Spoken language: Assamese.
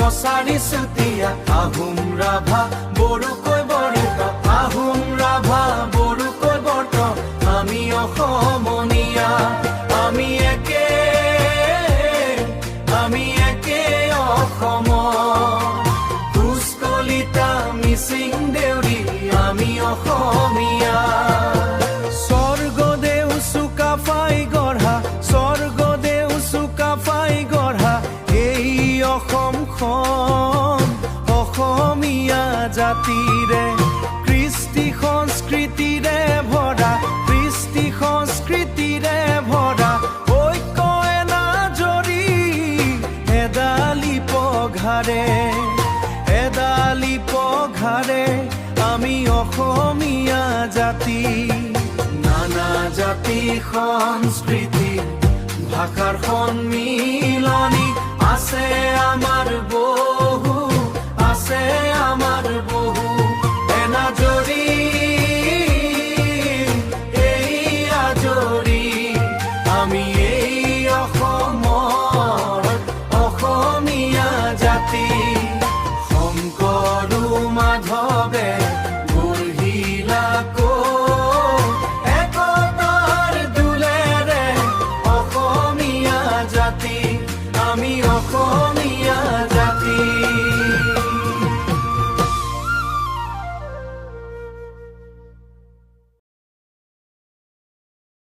কছাৰী চুতীয়া আহোম ৰাভা বড়ো কৈবৰ্ত আহোম ৰাভা বড়ো কৈবৰ্ত আমি অসমীয়া আমি একে অসমৰ কোচ কলিতা মিচিং দেউৰী আমি অসমীয়া স্বৰ্গদেউ চুকাফাই গঢ়া স্বৰ্গদেউ চুকাফাই গঢ়া এই অসমখন অসমীয়া জাতিৰে কৃষ্টি সংস্কৃতিৰে ভৰা কৃষ্টি সংস্কৃতিৰে ভৰা ঐক্য এনাজৰী এডালি পঘাৰে আমি অসমীয়া জাতি নানা জাতি সংস্কৃতি ভাষাৰ সন্মিলনী আছে আমাৰ বহু এনাজৰী